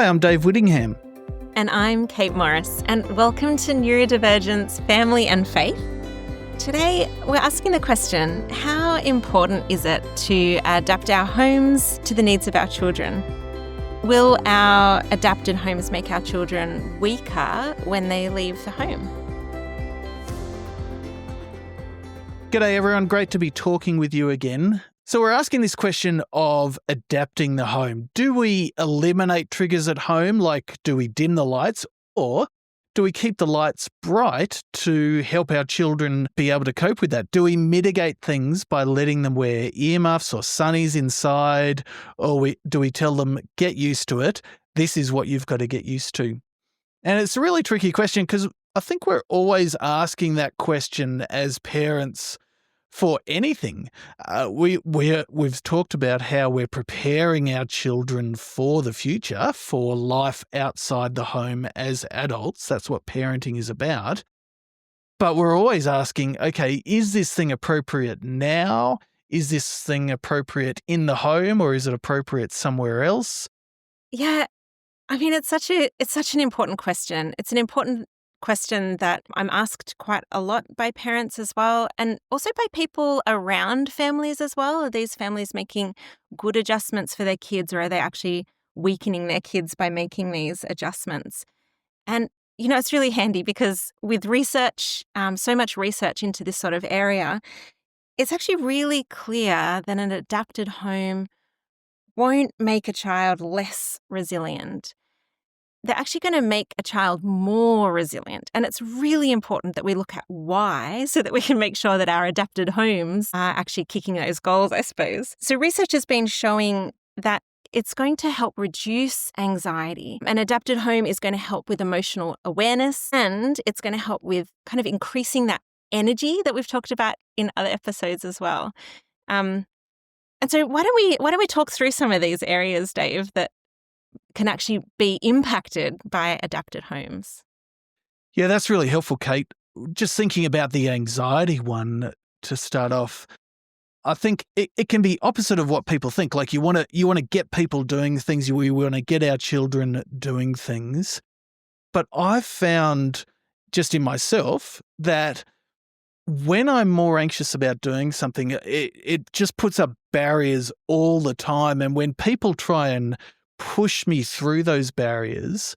Hi, I'm Dave Whittingham. And I'm Kate Morris, and welcome to Neurodivergent's Family and Faith. Today, we're asking the question, how important is it to adapt our homes to the needs of our children? Will our adapted homes make our children weaker when they leave the home? G'day everyone, great to be talking with you again. So we're asking this question of adapting the home. Do we eliminate triggers at home, like do we dim the lights, or do we keep the lights bright to help our children be able to cope with that? Do we mitigate things by letting them wear earmuffs or sunnies inside, or do we tell them, get used to it, this is what you've got to get used to? And it's a really tricky question because I think we're always asking that question as parents for anything. We've talked about how we're preparing our children for the future, for life outside the home as adults. That's what parenting is about. But we're always asking, okay, is this thing appropriate now? Is this thing appropriate in the home, or is it appropriate somewhere else? Yeah, I mean, it's such an important question. It's an important question that I'm asked quite a lot by parents as well, and also by people around families as well. Are these families making good adjustments for their kids, or are they actually weakening their kids by making these adjustments? And, it's really handy because with research, so much research into this sort of area, it's actually really clear that an adapted home won't make a child less resilient. They're actually going to make a child more resilient. And it's really important that we look at why so that we can make sure that our adapted homes are actually kicking those goals, I suppose. So research has been showing that it's going to help reduce anxiety. An adapted home is going to help with emotional awareness, and it's going to help with kind of increasing that energy that we've talked about in other episodes as well. And so why don't we talk through some of these areas, Dave, that can actually be impacted by adapted homes? Yeah, that's really helpful, Kate. Just thinking about the anxiety one to start off, I think it can be opposite of what people think. Like you want to get people doing things, we want to get our children doing things. But I've found just in myself that when I'm more anxious about doing something, it just puts up barriers all the time. And when people try and push me through those barriers,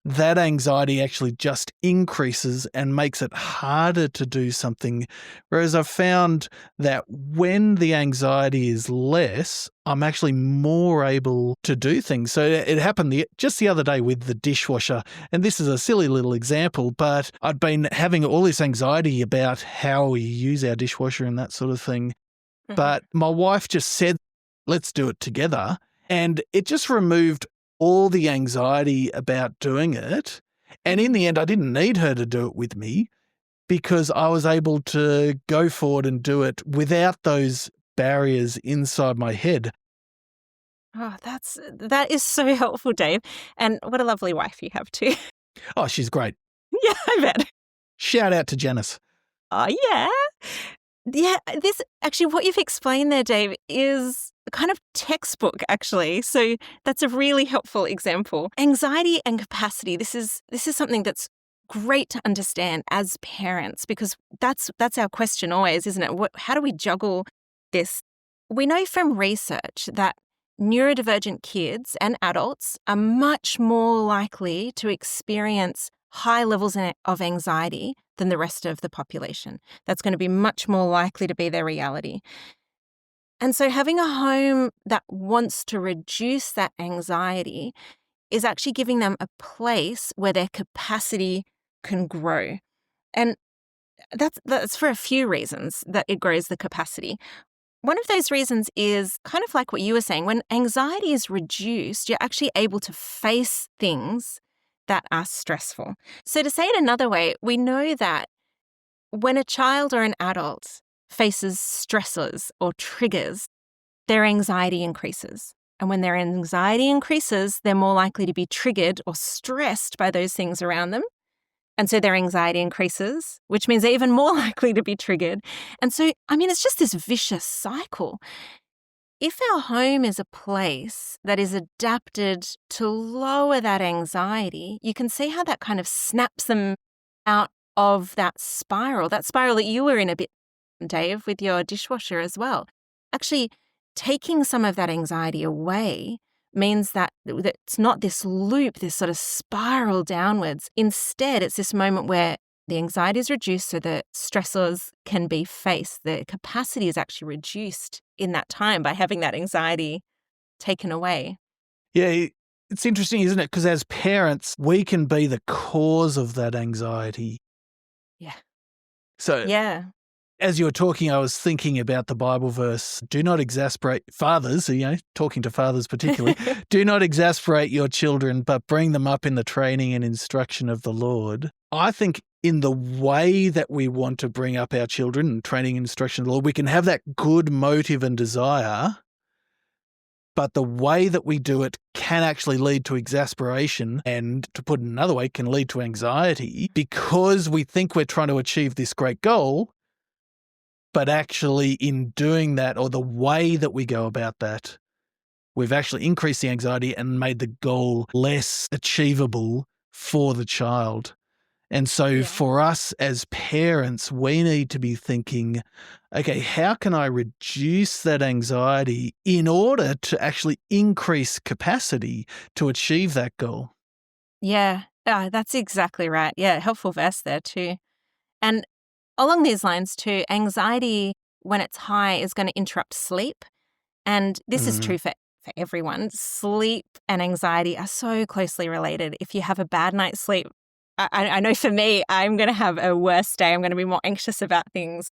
that anxiety actually just increases and makes it harder to do something. Whereas I've found that when the anxiety is less, I'm actually more able to do things. So it happened just the other day with the dishwasher. And this is a silly little example, but I'd been having all this anxiety about how we use our dishwasher and that sort of thing. Mm-hmm. But my wife just said, let's do it together. And it just removed all the anxiety about doing it. And in the end, I didn't need her to do it with me because I was able to go forward and do it without those barriers inside my head. Oh, that is so helpful, Dave. And what a lovely wife you have too. Oh, she's great. Yeah, I bet. Shout out to Janice. Oh, yeah. Yeah, this actually, what you've explained there, Dave, is kind of textbook, actually. So that's a really helpful example. Anxiety and capacity. This is something that's great to understand as parents, because that's our question always, isn't it? How do we juggle this? We know from research that neurodivergent kids and adults are much more likely to experience high levels of anxiety than the rest of the population. That's going to be much more likely to be their reality. And so having a home that wants to reduce that anxiety is actually giving them a place where their capacity can grow. And that's for a few reasons that it grows the capacity. One of those reasons is kind of like what you were saying. When anxiety is reduced, you're actually able to face things that are stressful. So to say it another way, we know that when a child or an adult faces stressors or triggers, their anxiety increases. And when their anxiety increases, they're more likely to be triggered or stressed by those things around them. And so their anxiety increases, which means they're even more likely to be triggered. And so, I mean, it's just this vicious cycle. if our home is a place that is adapted to lower that anxiety, you can see how that kind of snaps them out of that spiral that you were in a bit, Dave, with your dishwasher as well. Actually, taking some of that anxiety away means that it's not this loop, this sort of spiral downwards. Instead, it's this moment where the anxiety is reduced so the stressors can be faced. The capacity is actually reduced in that time by having that anxiety taken away. Yeah, it's interesting, isn't it? Because as parents, we can be the cause of that anxiety. Yeah. So Yeah. as you were talking, I was thinking about the Bible verse, do not exasperate fathers, talking to fathers particularly, do not exasperate your children, but bring them up in the training and instruction of the Lord. I think in the way that we want to bring up our children and training and instruction of the Lord, we can have that good motive and desire, but the way that we do it can actually lead to exasperation and, to put it another way, can lead to anxiety because we think we're trying to achieve this great goal. But actually in doing that, or the way that we go about that, we've actually increased the anxiety and made the goal less achievable for the child. And so for us as parents, we need to be thinking, okay, how can I reduce that anxiety in order to actually increase capacity to achieve that goal? Yeah, that's exactly right. Yeah, helpful verse there too. And along these lines too, anxiety, when it's high, is going to interrupt sleep. And this is true for everyone. Sleep and anxiety are so closely related. If you have a bad night's sleep, I know for me, I'm going to have a worse day. I'm going to be more anxious about things.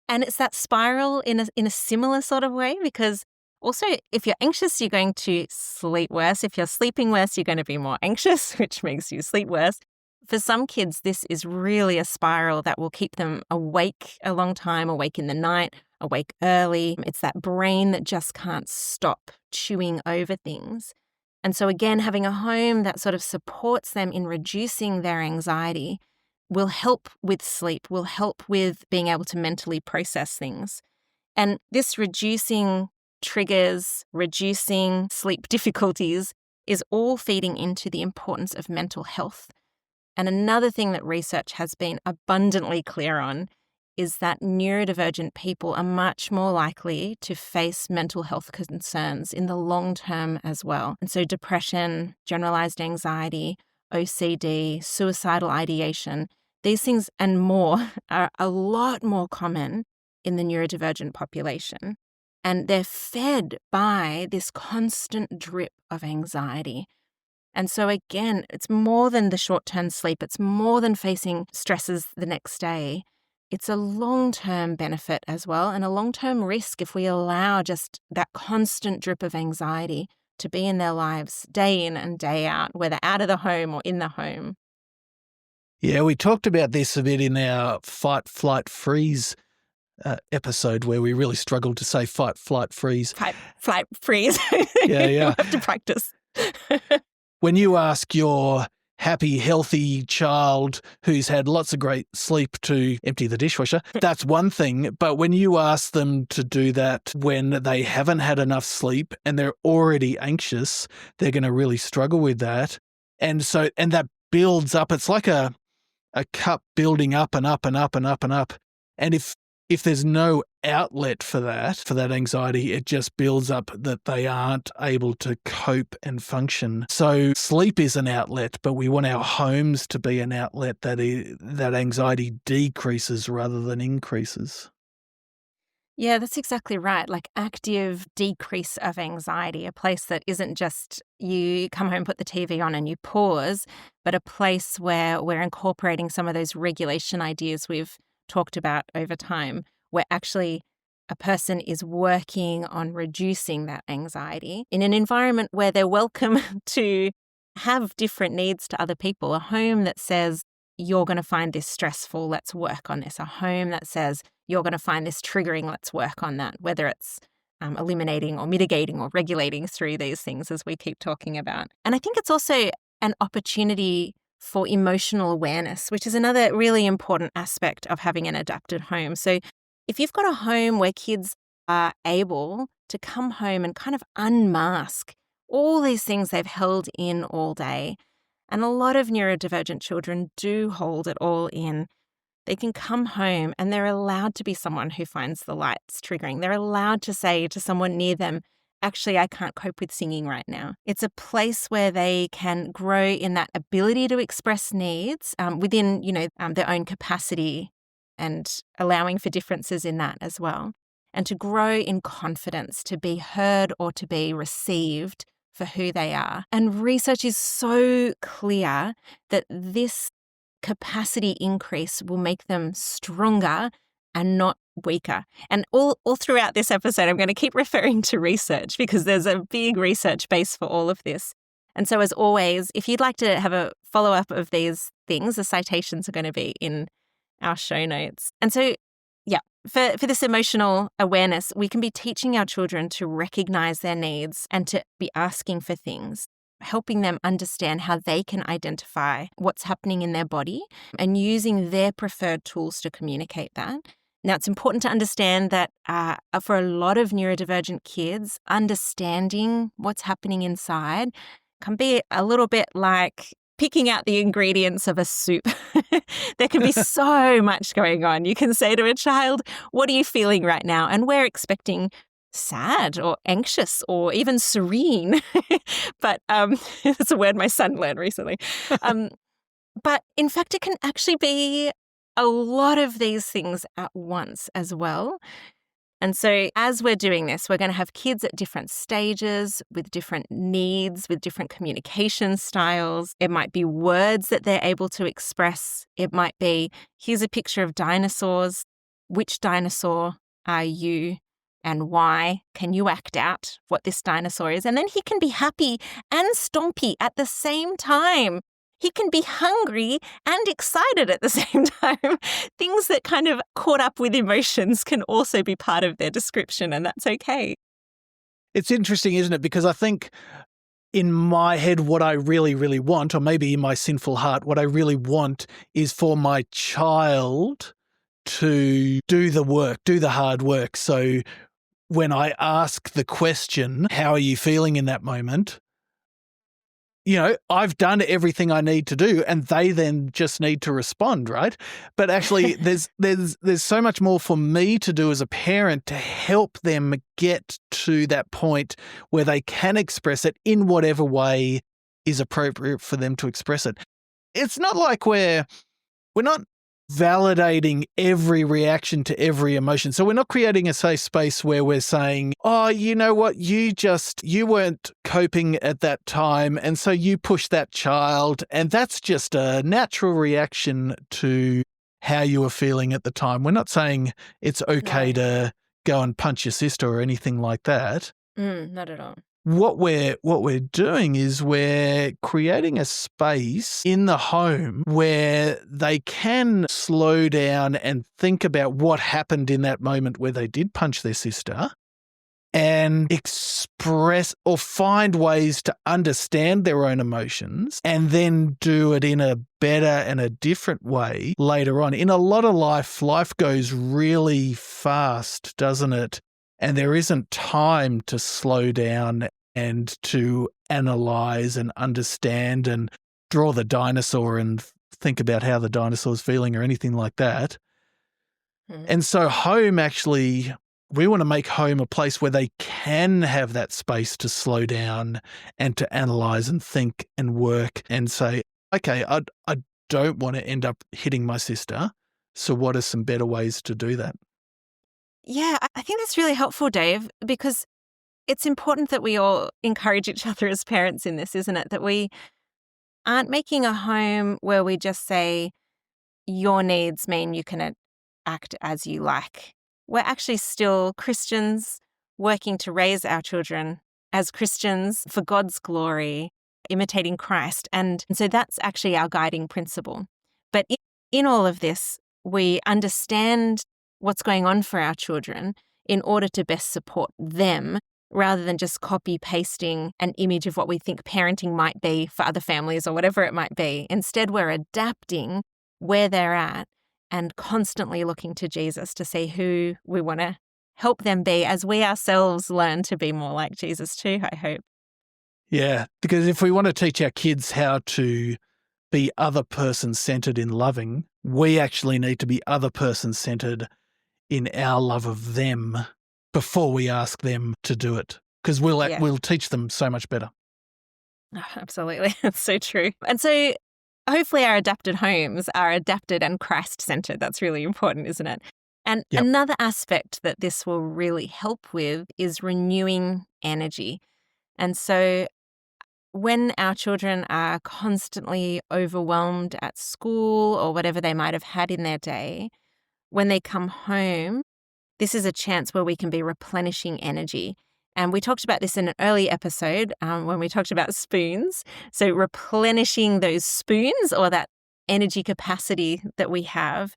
And it's that spiral in a similar sort of way, because also if you're anxious, you're going to sleep worse. If you're sleeping worse, you're going to be more anxious, which makes you sleep worse. For some kids, this is really a spiral that will keep them awake a long time, awake in the night, awake early. It's that brain that just can't stop chewing over things. And so again, having a home that sort of supports them in reducing their anxiety will help with sleep, will help with being able to mentally process things. And this reducing triggers, reducing sleep difficulties is all feeding into the importance of mental health. And another thing that research has been abundantly clear on is that neurodivergent people are much more likely to face mental health concerns in the long term as well. And so depression, generalized anxiety, OCD, suicidal ideation, these things and more are a lot more common in the neurodivergent population. And they're fed by this constant drip of anxiety. And so again, it's more than the short-term sleep. It's more than facing stresses the next day. It's a long-term benefit as well, and a long-term risk if we allow just that constant drip of anxiety to be in their lives day in and day out, whether out of the home or in the home. Yeah, we talked about this a bit in our fight, flight, freeze episode where we really struggled to say fight, flight, freeze. Fight, flight, freeze. Yeah. We'll have to practice. When you ask your happy, healthy child who's had lots of great sleep to empty the dishwasher, that's one thing. But when you ask them to do that when they haven't had enough sleep and they're already anxious, they're going to really struggle with that. And that builds up. It's like a cup building up and up and up and up and up. And if there's no outlet for that anxiety, it just builds up that they aren't able to cope and function. So sleep is an outlet, but we want our homes to be an outlet that anxiety decreases rather than increases. Yeah, that's exactly right. Like active decrease of anxiety, a place that isn't just you come home, put the TV on and you pause, but a place where we're incorporating some of those regulation ideas we've talked about over time, where actually a person is working on reducing that anxiety in an environment where they're welcome to have different needs to other people. A home that says, you're going to find this stressful, let's work on this. A home that says, you're going to find this triggering, let's work on that, whether it's eliminating or mitigating or regulating through these things as we keep talking about. And I think it's also an opportunity for emotional awareness, which is another really important aspect of having an adapted home. So if you've got a home where kids are able to come home and kind of unmask all these things they've held in all day. And a lot of neurodivergent children do hold it all in. They can come home and they're allowed to be someone who finds the lights triggering. They're allowed to say to someone near them, actually, I can't cope with singing right now. It's a place where they can grow in that ability to express needs within, their own capacity and allowing for differences in that as well. And to grow in confidence, to be heard or to be received for who they are. And research is so clear that this capacity increase will make them stronger and not weaker. And all throughout this episode, I'm going to keep referring to research because there's a big research base for all of this. And so as always, if you'd like to have a follow-up of these things, the citations are going to be in our show notes. And so, yeah, for this emotional awareness, we can be teaching our children to recognize their needs and to be asking for things, helping them understand how they can identify what's happening in their body and using their preferred tools to communicate that. Now, it's important to understand that for a lot of neurodivergent kids, understanding what's happening inside can be a little bit like picking out the ingredients of a soup. There can be so much going on. You can say to a child, what are you feeling right now? And we're expecting sad or anxious or even serene. But that's a word my son learned recently. But in fact, it can actually be a lot of these things at once as well. And so as we're doing this, we're going to have kids at different stages with different needs, with different communication styles. It might be words that they're able to express. It might be, here's a picture of dinosaurs. Which dinosaur are you and why? Can you act out what this dinosaur is? And then he can be happy and stompy at the same time. He can be hungry and excited at the same time. Things that kind of caught up with emotions can also be part of their description, and that's okay. It's interesting, isn't it? Because I think in my head, what I really, really want, or maybe in my sinful heart, what I really want is for my child to do the work, do the hard work. So when I ask the question, how are you feeling in that moment? I've done everything I need to do and they then just need to respond, right? But actually there's so much more for me to do as a parent to help them get to that point where they can express it in whatever way is appropriate for them to express it. It's not like we're not validating every reaction to every emotion. So we're not creating a safe space where we're saying, oh, you know what, you weren't coping at that time and so you pushed that child and that's just a natural reaction to how you were feeling at the time. We're not saying it's okay to go and punch your sister or anything like that. Not at all. What we're doing is we're creating a space in the home where they can slow down and think about what happened in that moment where they did punch their sister and express or find ways to understand their own emotions and then do it in a better and a different way later on. In a lot of life goes really fast, doesn't it? And there isn't time to slow down and to analyze and understand and draw the dinosaur and think about how the dinosaur's feeling or anything like that. And so home actually, we want to make home a place where they can have that space to slow down and to analyze and think and work and say, okay, I don't want to end up hitting my sister. So what are some better ways to do that? Yeah, I think that's really helpful, Dave, because it's important that we all encourage each other as parents in this, isn't it? That we aren't making a home where we just say, your needs mean you can act as you like. We're actually still Christians working to raise our children as Christians for God's glory, imitating Christ. And so that's actually our guiding principle. But in all of this, we understand what's going on for our children in order to best support them rather than just copy pasting an image of what we think parenting might be for other families or whatever it might be. Instead, we're adapting where they're at and constantly looking to Jesus to see who we want to help them be as we ourselves learn to be more like Jesus too, I hope. Yeah, because if we want to teach our kids how to be other person centered in loving, we actually need to be other person centered in our love of them before we ask them to do it, because Yeah. we'll teach them so much better. Oh, absolutely. That's so true. And so hopefully our adapted homes are adapted and Christ-centered. That's really important, isn't it? And Yep. another aspect that this will really help with is renewing energy. And so when our children are constantly overwhelmed at school or whatever they might have had in their day, when they come home, this is a chance where we can be replenishing energy. And we talked about this in an early episode when we talked about spoons. So replenishing those spoons or that energy capacity that we have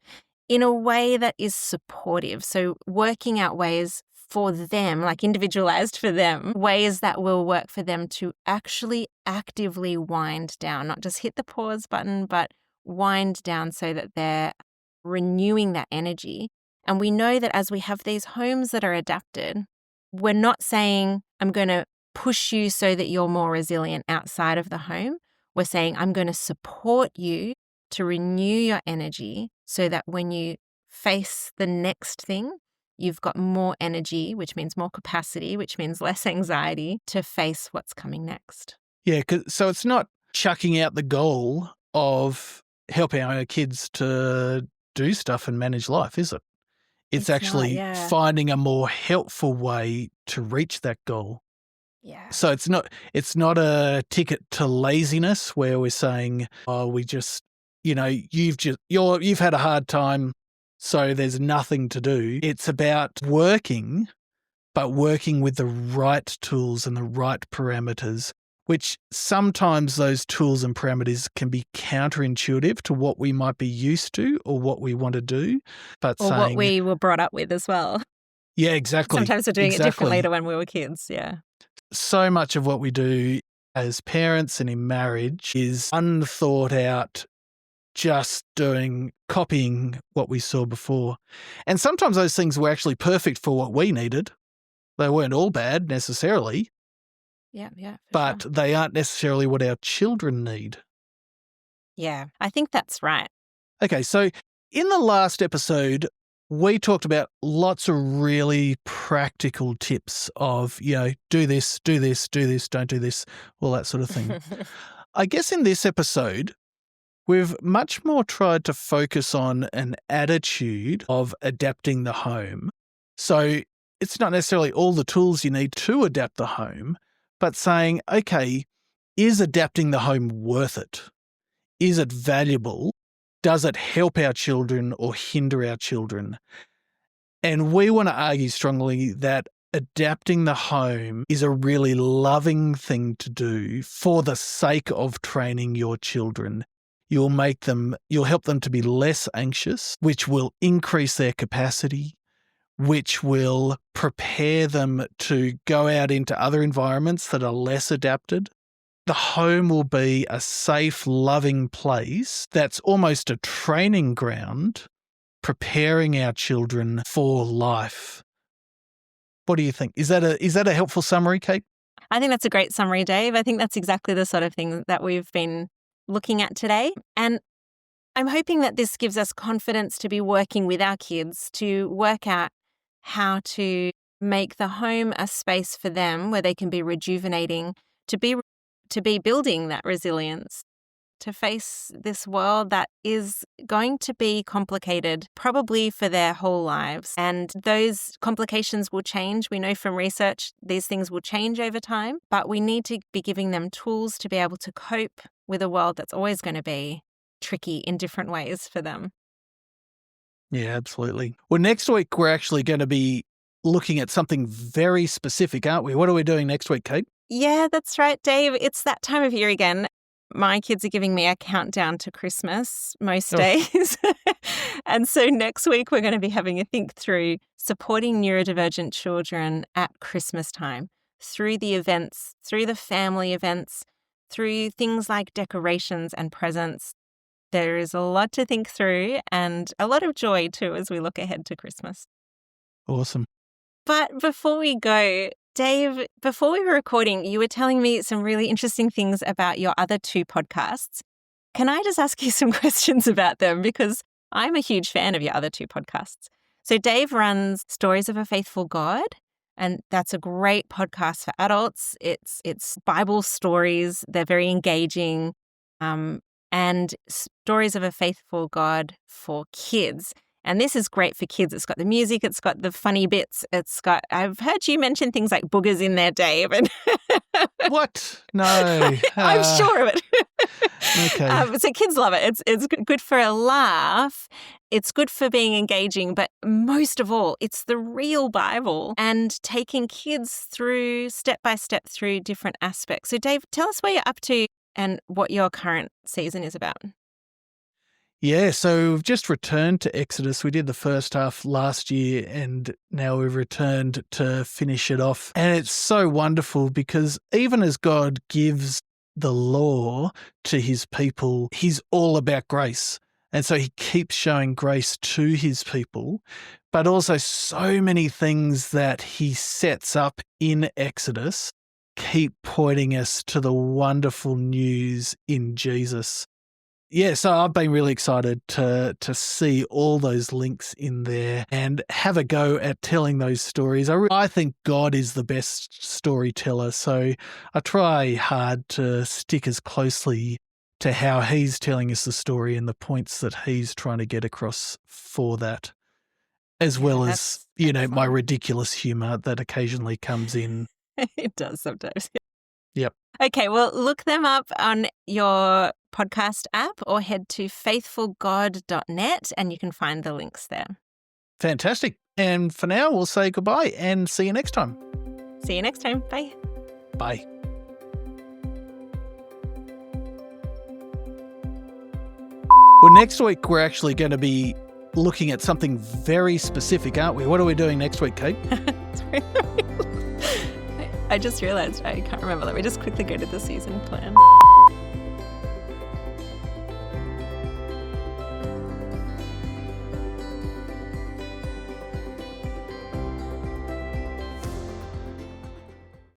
in a way that is supportive. So working out ways for them, like individualized for them, ways that will work for them to actually actively wind down, not just hit the pause button, but wind down so that they're renewing that energy. And we know that as we have these homes that are adapted, we're not saying, I'm going to push you so that you're more resilient outside of the home. We're saying, I'm going to support you to renew your energy so that when you face the next thing, you've got more energy, which means more capacity, which means less anxiety to face what's coming next. Yeah, so it's not chucking out the goal of helping our kids to do stuff and manage life, is it? It's actually finding a more helpful way to reach that goal. Yeah. So it's not a ticket to laziness where we're saying, oh, we just, you've had a hard time, so there's nothing to do. It's about working, but working with the right tools and the right parameters, which sometimes those tools and parameters can be counterintuitive to what we might be used to or what we want to do. But or what we were brought up with as well. Yeah, exactly. Sometimes we're doing it differently to when we were kids. Yeah. So much of what we do as parents and in marriage is unthought out, just copying what we saw before. And sometimes those things were actually perfect for what we needed. They weren't all bad necessarily. Yeah. But they aren't necessarily what our children need. Yeah, I think that's right. Okay, so in the last episode, we talked about lots of really practical tips of, do this, don't do this, all that sort of thing. I guess in this episode, we've much more tried to focus on an attitude of adapting the home. So it's not necessarily all the tools you need to adapt the home, but saying, okay, is adapting the home worth it? Is it valuable? Does it help our children or hinder our children? And we want to argue strongly that adapting the home is a really loving thing to do for the sake of training your children. You'll help them to be less anxious, which will increase their capacity, which will prepare them to go out into other environments that are less adapted. The home will be a safe, loving place that's almost a training ground, preparing our children for life. What do you think? Is that a helpful summary, Kate? I think that's a great summary, Dave. I think that's exactly the sort of thing that we've been looking at today. And I'm hoping that this gives us confidence to be working with our kids to work out how to make the home a space for them where they can be rejuvenating, to be building that resilience, to face this world that is going to be complicated probably for their whole lives. And those complications will change. We know from research these things will change over time, but we need to be giving them tools to be able to cope with a world that's always going to be tricky in different ways for them. Yeah, absolutely. Well, next week we're actually going to be looking at something very specific, aren't we? What are we doing next week, Kate? Yeah, that's right, Dave. It's that time of year again. My kids are giving me a countdown to Christmas most days. And so next week we're going to be having a think through supporting neurodivergent children at Christmas time through the events, through the family events, through things like decorations and presents. There is a lot to think through and a lot of joy too as we look ahead to Christmas. Awesome. But before we go, Dave, before we were recording, you were telling me some really interesting things about your other 2 podcasts. Can I just ask you some questions about them? Because I'm a huge fan of your other 2 podcasts. So Dave runs Stories of a Faithful God, and that's a great podcast for adults. It's Bible stories. They're very engaging. And Stories of a Faithful God for kids. And this is great for kids. It's got the music, it's got the funny bits, I've heard you mention things like boogers in there, Dave. And What? No. I'm sure of it. Okay. So kids love it. It's good for a laugh. It's good for being engaging, but most of all, it's the real Bible and taking kids through step by step through different aspects. So Dave, tell us where you're up to and what your current season is about. Yeah, so we've just returned to Exodus. We did the first half last year and now we've returned to finish it off. And it's so wonderful because even as God gives the law to his people, he's all about grace. And so he keeps showing grace to his people, but also so many things that he sets up in Exodus keep pointing us to the wonderful news in Jesus. Yeah, so I've been really excited to see all those links in there and have a go at telling those stories. I think God is the best storyteller, so I try hard to stick as closely to how he's telling us the story and the points that he's trying to get across for that, as well as, my ridiculous humour that occasionally comes in. It does sometimes. Yep. Okay, well, look them up on your podcast app or head to faithfulgod.net and you can find the links there. Fantastic. And for now, we'll say goodbye and see you next time. See you next time. Bye. Bye. Well, next week, we're actually going to be looking at something very specific, aren't we? What are we doing next week, Kate? I just realized I can't remember. Let me just quickly go to the season plan.